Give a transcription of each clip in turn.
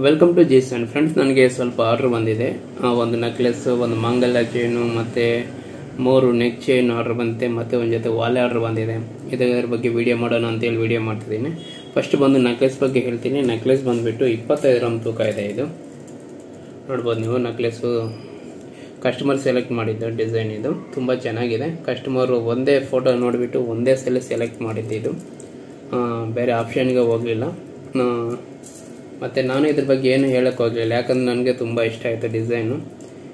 Welcome to ಜೀಸನ್ friends. ನನಗೆ ಸ್ವಲ್ಪ order ಬಂದಿದೆ. ಒಂದು ನೆಕ್ಲೆಸ್, ಒಂದು ಮಾಂಗಲ್ಯ ಚೈನು ಮತ್ತು 3 ನೆಕ್ ಚೈನ್ ಆರ್ಡರ್ ಬಂದಿದೆ, ಮತ್ತು ಒಂದು ಜೊತೆ ವಾಲೆ ಆರ್ಡರ್ ಬಂದಿದೆ. ಇದರ ಬಗ್ಗೆ ವಿಡಿಯೋ ಮಾಡೋಣ ಅಂತೇಳಿ ವಿಡಿಯೋ ಮಾಡ್ತಿದ್ದೀನಿ. ಫಸ್ಟ್ ಬಂದು ನೆಕ್ಲೆಸ್ ಬಗ್ಗೆ ಹೇಳ್ತೀನಿ. ನೆಕ್ಲೆಸ್ ಬಂದುಬಿಟ್ಟು 25 ಗ್ರಾಮ್ ತೂಕ ಇದೆ. ಇದು ನೋಡ್ಬೋದು ನೀವು. ನೆಕ್ಲೆಸ್ಸು ಕಸ್ಟಮರ್ ಸೆಲೆಕ್ಟ್ ಮಾಡಿದ್ದು ಡಿಸೈನ್. ಇದು ತುಂಬ ಚೆನ್ನಾಗಿದೆ. ಕಸ್ಟಮರು ಒಂದೇ ಫೋಟೋ ನೋಡಿಬಿಟ್ಟು ಒಂದೇ ಸಲ ಸೆಲೆಕ್ಟ್ ಮಾಡಿದ್ದು. ಬೇರೆ ಆಪ್ಷನ್ಗೆ ಹೋಗಲಿಲ್ಲ. ಮತ್ತು ನಾನು ಇದ್ರ ಬಗ್ಗೆ ಏನು ಹೇಳಕ್ಕೆ ಹೋಗಲಿಲ್ಲ, ಯಾಕಂದರೆ ನನಗೆ ತುಂಬ ಇಷ್ಟ ಆಯಿತು ಡಿಸೈನು.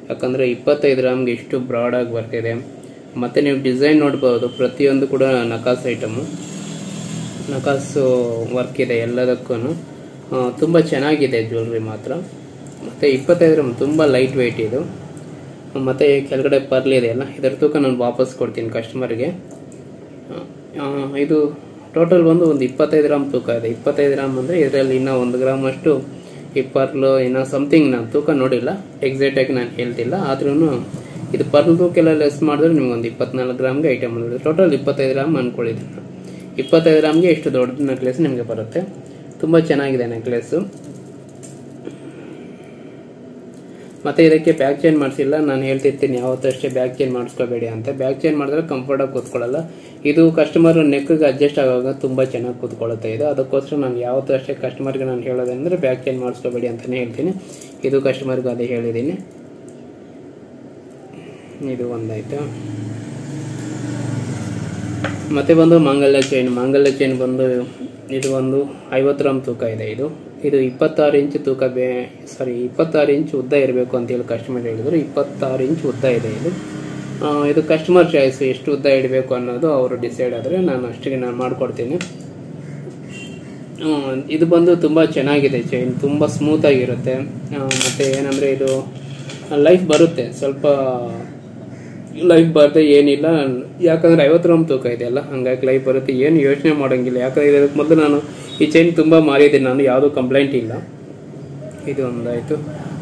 ಯಾಕಂದರೆ 25 ಗ್ರಾಮ್ಗೆ ಇಷ್ಟು ಬ್ರಾಡಾಗಿ ಬರ್ತಿದೆ. ಮತ್ತು ನೀವು ಡಿಸೈನ್ ನೋಡ್ಬೋದು, ಪ್ರತಿಯೊಂದು ಕೂಡ ನಕಾಸ್ ಐಟಮು, ನಕಾಸು ವರ್ಕ್ ಇದೆ ಎಲ್ಲದಕ್ಕೂ. ತುಂಬ ಚೆನ್ನಾಗಿದೆ ಜ್ಯುವೆಲ್ರಿ ಮಾತ್ರ. ಮತ್ತು 25 ಗ್ರಾಮ್ ತುಂಬ ಲೈಟ್ ವೆಯ್ಟ್ ಇದು. ಮತ್ತು ಕೆಳಗಡೆ ಪರ್ಲ್ ಇದೆಯಲ್ಲ, ಇದರ ತೂಕ ನಾನು ವಾಪಸ್ ಕೊಡ್ತೀನಿ ಕಸ್ಟಮರ್ಗೆ. ಇದು ಟೋಟಲ್ ಒಂದು 25 ಗ್ರಾಮ್ ತೂಕ ಇದೆ. 25 ಗ್ರಾಮ್ ಅಂದರೆ ಇದರಲ್ಲಿ ಇನ್ನೂ 1 ಗ್ರಾಮ್ ಅಷ್ಟು ಈ ಪರ್ಲು ಇನ್ನೂ ಸಮಥಿಂಗ್ ನಾನು ತೂಕ ನೋಡಿಲ್ಲ, ಎಕ್ಸಾಕ್ಟಾಗಿ ನಾನು ಹೇಳ್ತಿಲ್ಲ. ಆದ್ರೂ ಇದು ಪರ್ಲ್ ತೂಕೆಲ್ಲ ಲೆಸ್ ಮಾಡಿದ್ರೆ ನಿಮ್ಗೊಂದು 24 ಗ್ರಾಮ್ಗೆ ಐಟಮ್ ಬಂದಿದೆ. ಟೋಟಲ್ 25 ಗ್ರಾಮ್ ಅಂದ್ಕೊಂಡಿದ್ದೀನಿ. 25 ಗ್ರಾಮ್ಗೆ ಇಷ್ಟು ದೊಡ್ಡ ನೆಕ್ಲೆಸ್ ನಿಮಗೆ ಬರುತ್ತೆ. ತುಂಬ ಚೆನ್ನಾಗಿದೆ ನೆಕ್ಲೆಸ್ಸು. ಮತ್ತು ಇದಕ್ಕೆ ಬ್ಯಾಕ್ ಚೈನ್ ಮಾಡಿಸಿಲ್ಲ. ನಾನು ಹೇಳ್ತಿರ್ತೀನಿ ಯಾವತ್ತೂ ಅಷ್ಟೇ ಬ್ಯಾಕ್ ಚೈನ್ ಮಾಡಿಸ್ಕೋಬೇಡಿ ಅಂತ. ಬ್ಯಾಕ್ ಚೈನ್ ಮಾಡಿದ್ರೆ ಕಂಫರ್ಟಾಗಿ ಕೂತ್ಕೊಳ್ಳಲ್ಲ. ಇದು ಕಸ್ಟಮರ್ ನೆಕ್ಗೆ ಅಡ್ಜಸ್ಟ್ ಆಗುವಾಗ ತುಂಬ ಚೆನ್ನಾಗಿ ಕೂತ್ಕೊಳ್ಳುತ್ತೆ ಇದು. ಅದಕ್ಕೋಸ್ಕರ ನಾನು ಯಾವತ್ತೂ ಅಷ್ಟೇ ಕಸ್ಟಮರ್ಗೆ ನಾನು ಹೇಳೋದಂದರೆ ಬ್ಯಾಕ್ ಚೈನ್ ಮಾಡಿಸ್ಕೋಬೇಡಿ ಅಂತಲೇ ಹೇಳ್ತೀನಿ. ಇದು ಕಸ್ಟಮರ್ಗೆ ಅದೇ ಹೇಳಿದ್ದೀನಿ. ಇದು ಒಂದಾಯಿತು. ಮತ್ತು ಬಂದು ಮಾಂಗಲ್ಯ ಚೈನ್ ಬಂದು ಇದು ಒಂದು 50 ಗ್ರಾಮ್ ತೂಕ ಇದೆ. ಇದು 26 ಇಂಚ್ ತೂಕ 26 ಇಂಚ್ ಉದ್ದ ಇರಬೇಕು ಅಂತೇಳಿ ಕಸ್ಟಮರ್ ಹೇಳಿದರು. 26 ಇಂಚ್ ಉದ್ದ ಇದೆ ಇದು. ಇದು ಕಸ್ಟಮರ್ ಚಾಯ್ಸ್, ಎಷ್ಟು ಉದ್ದ ಇಡಬೇಕು ಅನ್ನೋದು ಅವರು ಡಿಸೈಡ್ ಆದರೆ ನಾನು ಅಷ್ಟಿಗೆ ನಾನು ಮಾಡಿಕೊಡ್ತೀನಿ. ಇದು ಬಂದು ತುಂಬ ಚೆನ್ನಾಗಿದೆ ಚೈನ್, ತುಂಬ ಸ್ಮೂತಾಗಿರುತ್ತೆ. ಮತ್ತು ಏನಂದರೆ ಇದು ಲೈಫ್ ಬರುತ್ತೆ, ಸ್ವಲ್ಪ ಲೈಫ್ ಬರುತ್ತೆ ಏನಿಲ್ಲ. ಯಾಕಂದರೆ 50 ಗ್ರಾಮ್ ತೂಕ ಇದೆಯಲ್ಲ, ಹಂಗಾಗಿ ಲೈಫ್ ಬರುತ್ತೆ, ಏನು ಯೋಚನೆ ಮಾಡೋಂಗಿಲ್ಲ. ಯಾಕಂದರೆ ಇದಕ್ಕೆ ಮೊದಲು ನಾನು ಈ ಚೈನ್ ತುಂಬ ಮಾರಿದ್ದೀನಿ, ನಾನು ಯಾವುದೂ ಕಂಪ್ಲೇಂಟ್ ಇಲ್ಲ. ಇದು ಒಂದಾಯಿತು.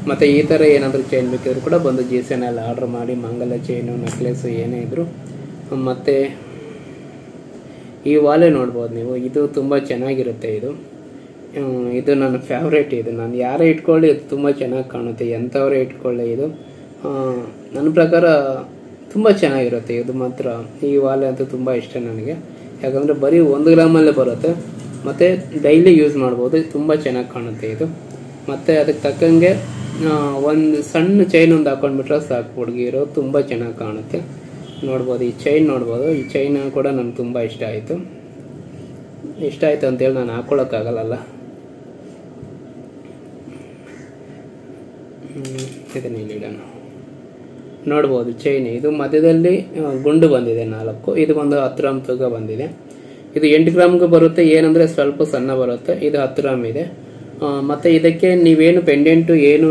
ಮತ್ತು ಈ ಥರ ಏನಾದರೂ ಚೈನ್ ಬೇಕಿದ್ರು ಕೂಡ ಬಂದು ಜೀಸನಲ್ಲಿ ಆರ್ಡ್ರ್ ಮಾಡಿ, ಮಾಂಗಲ್ಯ ಚೈನು, ನೆಕ್ಲೆಸ್ಸು ಏನೇ ಇದ್ದರು. ಮತ್ತು ಈ ವಾಲೆ ನೋಡ್ಬೋದು ನೀವು, ಇದು ತುಂಬ ಚೆನ್ನಾಗಿರುತ್ತೆ. ಇದು ನನ್ನ ಫೇವ್ರೇಟ್. ಇದು ನಾನು ಯಾರೇ ಇಟ್ಕೊಳ್ಳಿ ಇದು ತುಂಬ ಚೆನ್ನಾಗಿ ಕಾಣುತ್ತೆ, ಎಂಥವರೇ ಇಟ್ಕೊಳ್ಳಿ ಇದು ನನ್ನ ಪ್ರಕಾರ ತುಂಬ ಚೆನ್ನಾಗಿರುತ್ತೆ. ಇದು ಮಾತ್ರ ಈ ವಾಲೆ ಅಂತೂ ತುಂಬ ಇಷ್ಟ ನನಗೆ. ಯಾಕಂದರೆ ಬರೀ 1 ಗ್ರಾಮಲ್ಲೇ ಬರುತ್ತೆ, ಮತ್ತು ಡೈಲಿ ಯೂಸ್ ಮಾಡ್ಬೋದು, ತುಂಬ ಚೆನ್ನಾಗಿ ಕಾಣುತ್ತೆ ಇದು. ಮತ್ತು ಅದಕ್ಕೆ ತಕ್ಕಂಗೆ ಒಂದು ಸಣ್ಣ ಚೈನ್ ಒಂದು ಹಾಕೊಂಡ್ಬಿಟ್ರೆ ಸಾಕು, ಹುಡುಗಿರೋ ತುಂಬ ಚೆನ್ನಾಗಿ ಕಾಣುತ್ತೆ. ನೋಡ್ಬೋದು ಈ ಚೈನ್ ನೋಡ್ಬೋದು. ಈ ಚೈನ್ ಕೂಡ ನನಗೆ ತುಂಬ ಇಷ್ಟ ಆಯಿತು ಅಂತೇಳಿ ನಾನು ಹಾಕ್ಕೊಳ್ಳೋಕ್ಕಾಗಲ್ಲ. ಇದನ್ನ ಇಲ್ಲಿಡೋಣ. ನೋಡ್ಬೋದು ಚೈನ್, ಇದು ಮಧ್ಯದಲ್ಲಿ ಗುಂಡು ಬಂದಿದೆ 4. ಇದು ಒಂದು 10 ಗ್ರಾಮ್ ತೂಕ ಬಂದಿದೆ. ಇದು 8 ಗ್ರಾಮ್ಗೆ ಬರುತ್ತೆ, ಏನಂದರೆ ಸ್ವಲ್ಪ ಸಣ್ಣ ಬರುತ್ತೆ. ಇದು 10 ಗ್ರಾಮ್ ಇದೆ. ಮತ್ತು ಇದಕ್ಕೆ ನೀವೇನು ಪೆಂಡೆಂಟು ಏನು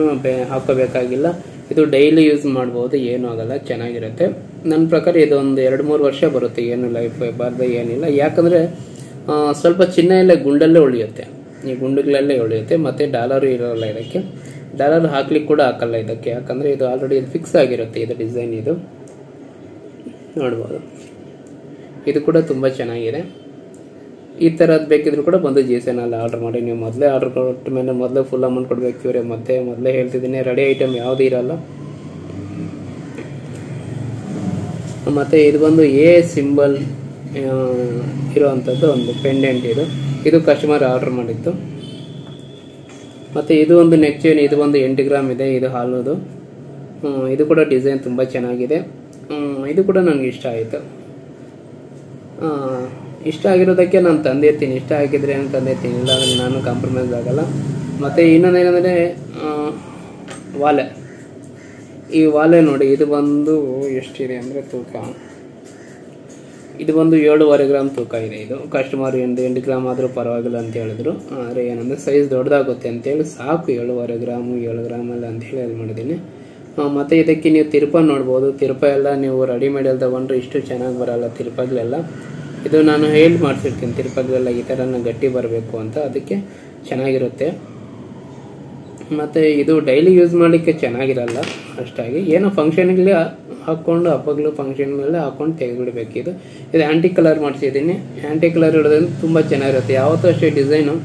ಹಾಕೋಬೇಕಾಗಿಲ್ಲ. ಇದು ಡೈಲಿ ಯೂಸ್ ಮಾಡ್ಬೋದು, ಏನೂ ಆಗಲ್ಲ, ಚೆನ್ನಾಗಿರುತ್ತೆ. ನನ್ನ ಪ್ರಕಾರ ಇದೊಂದು 2-3 ವರ್ಷ ಬರುತ್ತೆ, ಏನು ಲೈಫ್ ಬಾರ್ದು ಏನಿಲ್ಲ. ಯಾಕಂದರೆ ಸ್ವಲ್ಪ ಚಿನ್ನ ಎಲ್ಲ ಗುಂಡಲ್ಲೇ ಉಳಿಯುತ್ತೆ, ಈ ಗುಂಡುಗಳಲ್ಲೇ ಉಳಿಯುತ್ತೆ. ಮತ್ತು ಡಾಲರು ಇರೋಲ್ಲ ಇದಕ್ಕೆ, ಡಾಲರ್ ಹಾಕ್ಲಿಕ್ಕೆ ಕೂಡ ಹಾಕಲ್ಲ ಇದಕ್ಕೆ, ಯಾಕಂದರೆ ಇದು ಆಲ್ರೆಡಿ ಇದು ಫಿಕ್ಸ್ ಆಗಿರುತ್ತೆ ಇದು ಡಿಸೈನ್. ಇದು ನೋಡ್ಬೋದು, ಇದು ಕೂಡ ತುಂಬ ಚೆನ್ನಾಗಿದೆ. ಈ ಥರದ್ದು ಬೇಕಿದ್ರು ಕೂಡ ಬಂದು ಜೀಸನಲ್ಲಿ ಆರ್ಡರ್ ಮಾಡಿ. ನೀವು ಮೊದಲೇ ಆರ್ಡರ್ ಕೊಟ್ಟ ಮೇಲೆ ಮೊದಲೇ ಫುಲ್ ಅಮೌಂಟ್ ಕೊಡಬೇಕು ಇವರೇ. ಮೊದಲೇ ಹೇಳ್ತಿದ್ದೀನಿ, ರೆಡಿ ಐಟಮ್ ಯಾವುದೂ ಇರಲ್ಲ. ಮತ್ತು ಇದು ಬಂದು ಎ ಸಿಂಬಲ್ ಇರೋವಂಥದ್ದು ಒಂದು ಪೆಂಡೆಂಟ್. ಇದು ಕಸ್ಟಮರ್ ಆರ್ಡರ್ ಮಾಡಿತ್ತು. ಮತ್ತು ಇದು ಒಂದು ನೆಕ್ ಚೈನ್, ಇದು ಒಂದು 8 ಗ್ರಾಮ್ ಇದೆ. ಇದು ಹಾಲುದು. ಇದು ಕೂಡ ಡಿಸೈನ್ ತುಂಬ ಚೆನ್ನಾಗಿದೆ. ಇದು ಕೂಡ ನನಗೆ ಇಷ್ಟ ಆಯಿತು. ಇಷ್ಟ ಆಗಿರೋದಕ್ಕೆ ನಾನು ತಂದಿರ್ತೀನಿ, ಇಷ್ಟ ಆಗಿದ್ರೆ ಏನು ತಂದಿರ್ತೀನಿ, ಇಲ್ಲ ಅಂದರೆ ನಾನು ಕಾಂಪ್ರಮೈಸ್ ಆಗಲ್ಲ. ಮತ್ತು ಇನ್ನೊಂದೇನೆಂದರೆ ವಾಲೆ. ಈ ವಾಲೆ ನೋಡಿ, ಇದು ಬಂದು ಎಷ್ಟಿದೆ ಅಂದರೆ ತೂಕ, ಇದು ಬಂದು 7.5 ಗ್ರಾಮ್ ತೂಕ ಇದೆ. ಇದು ಕಸ್ಟಮರ್ 8 ಗ್ರಾಮ್ ಆದರೂ ಪರವಾಗಿಲ್ಲ ಅಂತ ಹೇಳಿದ್ರು. ಆದರೆ ಏನಂದರೆ ಸೈಜ್ ದೊಡ್ಡದಾಗುತ್ತೆ ಅಂತೇಳಿ ಸಾಕು 7.5 ಗ್ರಾಮು 7 ಗ್ರಾಮಲ್ಲ ಅಂತೇಳಿ ಅದು ಮಾಡಿದ್ದೀನಿ. ಮತ್ತು ಇದಕ್ಕೆ ನೀವು ತಿರುಪ ನೋಡ್ಬೋದು. ತಿರುಪ ಎಲ್ಲ ನೀವು ರೆಡಿಮೇಡಲ್ಲಿ ತೊಗೊಂಡ್ರೆ ಇಷ್ಟು ಚೆನ್ನಾಗಿ ಬರೋಲ್ಲ ತಿರುಪಗಳೆಲ್ಲ. ಇದು ನಾನು ಹೇಳಿ ಮಾಡಿಸಿರ್ತೀನಿ, ತಿರುಪಗಳೆಲ್ಲ ಈ ಥರ ಗಟ್ಟಿ ಬರಬೇಕು ಅಂತ, ಅದಕ್ಕೆ ಚೆನ್ನಾಗಿರುತ್ತೆ. ಮತ್ತು ಇದು ಡೈಲಿ ಯೂಸ್ ಮಾಡಲಿಕ್ಕೆ ಚೆನ್ನಾಗಿರಲ್ಲ ಅಷ್ಟಾಗಿ. ಏನೋ ಫಂಕ್ಷನ್ಗೆ ಹಾಕ್ಕೊಂಡು, ಹಬ್ಬಗಳು ಫಂಕ್ಷನ್ಗೆಲ್ಲ ಹಾಕ್ಕೊಂಡು ತೆಗೆದುಬಿಡ್ಬೇಕು. ಇದು ಆ್ಯಂಟಿ ಕಲರ್ ಮಾಡಿಸಿದ್ದೀನಿ. ಆ್ಯಂಟಿ ಕಲರ್ ಇಡೋದ್ರಿಂದ ತುಂಬ ಚೆನ್ನಾಗಿರುತ್ತೆ. ಯಾವತ್ತೂ ಅಷ್ಟೇ ಡಿಸೈನು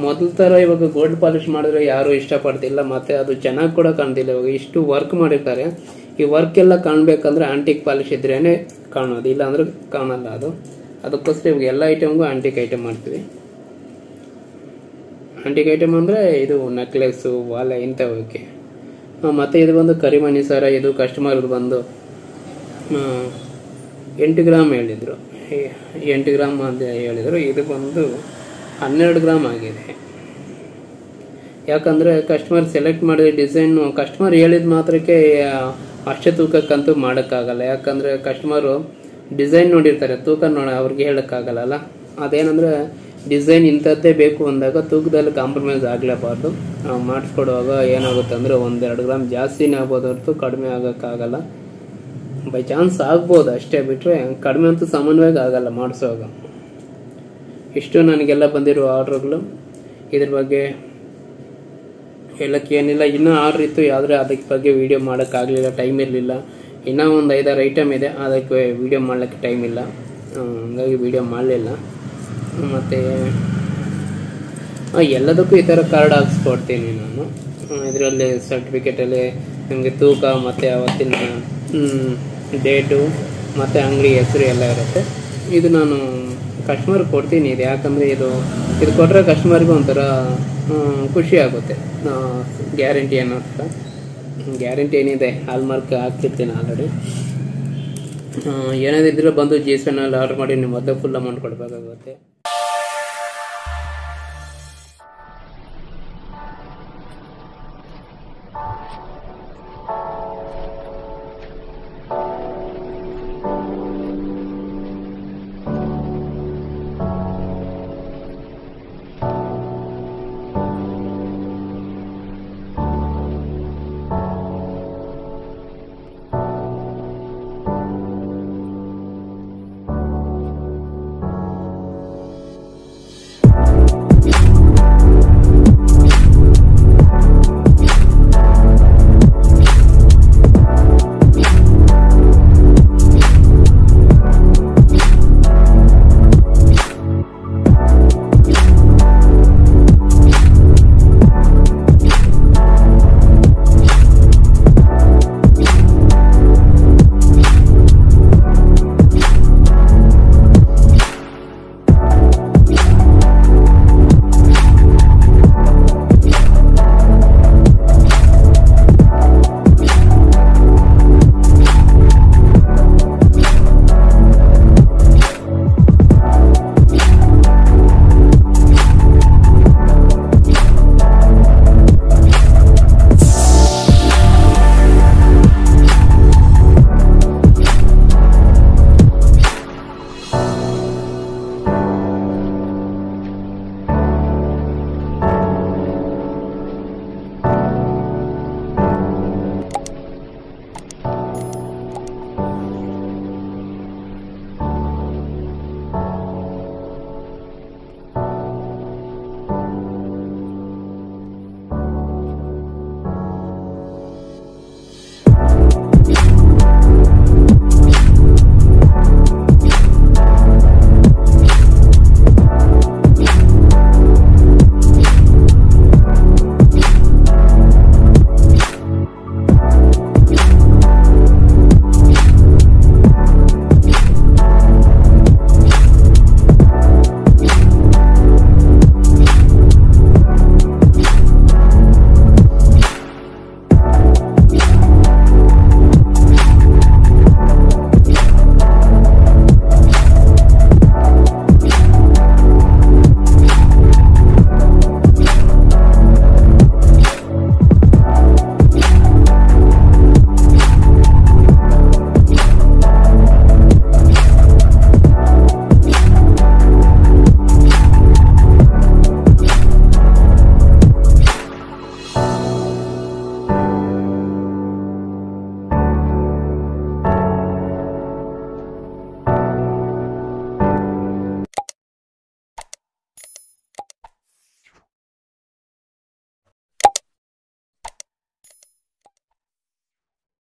ಮೊದಲ ಥರ ಇವಾಗ ಗೋಲ್ಡ್ ಪಾಲಿಶ್ ಮಾಡಿದ್ರೆ ಯಾರು ಇಷ್ಟಪಡ್ತಿಲ್ಲ, ಮತ್ತು ಅದು ಚೆನ್ನಾಗಿ ಕೂಡ ಕಾಣ್ತಿಲ್ಲ. ಇವಾಗ ಇಷ್ಟು ವರ್ಕ್ ಮಾಡಿರ್ತಾರೆ, ಈ ವರ್ಕ್ ಎಲ್ಲ ಕಾಣಬೇಕಂದ್ರೆ ಆಂಟಿಕ್ ಪಾಲಿಶ್ ಇದ್ರೇ ಕಾಣೋದು, ಇಲ್ಲ ಅಂದ್ರೆ ಕಾಣಲ್ಲ ಅದು. ಅದಕ್ಕೋಸ್ಕರ ಇವಾಗ ಎಲ್ಲ ಐಟಮ್ಗೂ ಆಂಟಿಕ್ ಐಟಮ್ ಮಾಡ್ತೀವಿ. ಆಂಟಿಕ್ ಐಟಮ್ ಅಂದರೆ ಇದು ನೆಕ್ಲೆಸ್ಸು, ವಾಲೆ ಇಂಥವಕ್ಕೆ. ಮತ್ತು ಇದು ಬಂದು ಕರಿಮಣಿ ಸರ. ಇದು ಕಸ್ಟಮರ್ದು ಬಂದು 8 ಗ್ರಾಮ್ ಹೇಳಿದರು, 8 ಗ್ರಾಮ್ ಅಂತ ಹೇಳಿದರು. ಇದು ಬಂದು 12 ಗ್ರಾಮ್ ಆಗಿದೆ. ಯಾಕಂದರೆ ಕಸ್ಟಮರ್ ಸೆಲೆಕ್ಟ್ ಮಾಡಿದ ಡಿಸೈನು ಕಸ್ಟಮರ್ ಹೇಳಿದ ಮಾತ್ರಕ್ಕೆ ಅಷ್ಟೇ ತೂಕಕ್ಕಂತೂ ಮಾಡೋಕ್ಕಾಗಲ್ಲ. ಯಾಕಂದರೆ ಕಸ್ಟಮರು ಡಿಸೈನ್ ನೋಡಿರ್ತಾರೆ, ತೂಕ ಅವ್ರಿಗೆ ಹೇಳೋಕ್ಕಾಗಲ್ಲ. ಅದೇನಂದರೆ ಡಿಸೈನ್ ಇಂಥದ್ದೇ ಬೇಕು ಅಂದಾಗ ತೂಕದಲ್ಲಿ ಕಾಂಪ್ರಮೈಸ್ ಆಗಲೇಬಾರ್ದು. ಮಾಡಿಸ್ಕೊಡುವಾಗ ಏನಾಗುತ್ತೆ ಅಂದರೆ 1-2 ಗ್ರಾಮ್ ಜಾಸ್ತಿನೇ ಆಗ್ಬೋದು ಹೊರತು ಕಡಿಮೆ ಆಗೋಕ್ಕಾಗಲ್ಲ. ಬೈ ಚಾನ್ಸ್ ಆಗ್ಬೋದು ಅಷ್ಟೇ, ಬಿಟ್ಟರೆ ಕಡಿಮೆ ಅಂತೂ ಸಾಮಾನ್ಯವಾಗಿ ಆಗಲ್ಲ ಮಾಡಿಸುವಾಗ. ಇಷ್ಟು ನನಗೆಲ್ಲ ಬಂದಿರೋ ಆರ್ಡ್ರುಗಳು. ಇದ್ರ ಬಗ್ಗೆ ಹೇಳಕ್ಕೆ ಏನಿಲ್ಲ. ಇನ್ನೂ ಆರ್ಡ್ರ್ ಇತ್ತು, ಆದರೆ ಅದಕ್ಕೆ ಬಗ್ಗೆ ವಿಡಿಯೋ ಮಾಡೋಕ್ಕಾಗಲಿಲ್ಲ, ಟೈಮ್ ಇರಲಿಲ್ಲ. ಇನ್ನೂ ಒಂದು 5-6 ಐಟಮ್ ಇದೆ, ಅದಕ್ಕೆ ವಿಡಿಯೋ ಮಾಡಲಿಕ್ಕೆ ಟೈಮ್ ಇಲ್ಲ, ಹಂಗಾಗಿ ವಿಡಿಯೋ ಮಾಡಲಿಲ್ಲ. ಮತ್ತು ಎಲ್ಲದಕ್ಕೂ ಈ ಥರ ಕಾರ್ಡ್ ಹಾಕ್ಸ್ಕೊಡ್ತೀನಿ ನಾನು. ಇದರಲ್ಲಿ ಸರ್ಟಿಫಿಕೇಟಲ್ಲಿ ನಿಮಗೆ ತೂಕ ಮತ್ತು ಅವತ್ತಿನ ಡೇಟು ಮತ್ತು ಅಂಗಡಿ ಹೆಸರು ಎಲ್ಲ ಇರುತ್ತೆ. ಇದು ನಾನು ಕಸ್ಟಮರ್ಗೆ ಕೊಡ್ತೀನಿ. ಇದು ಯಾಕಂದರೆ ಇದು ಕೊಟ್ಟರೆ ಕಸ್ಟಮರ್ಗೆ ಒಂಥರ ಖುಷಿ ಆಗುತ್ತೆ. ಗ್ಯಾರಂಟಿ ಅನ್ನೋ ಥರ ಗ್ಯಾರಂಟಿ ಏನಿದೆ, ಹಾಲ್ಮಾರ್ಕ್ ಹಾಕ್ತಿರ್ತೀನಿ ಆಲ್ರೆಡಿ. ಏನಾದಿದ್ದರೆ ಬಂದು GSM ಆರ್ಡರ್ ಮಾಡಿ ನೀವು ಮೊದಲು ಫುಲ್ ಅಮೌಂಟ್ ಕೊಡಬೇಕಾಗುತ್ತೆ.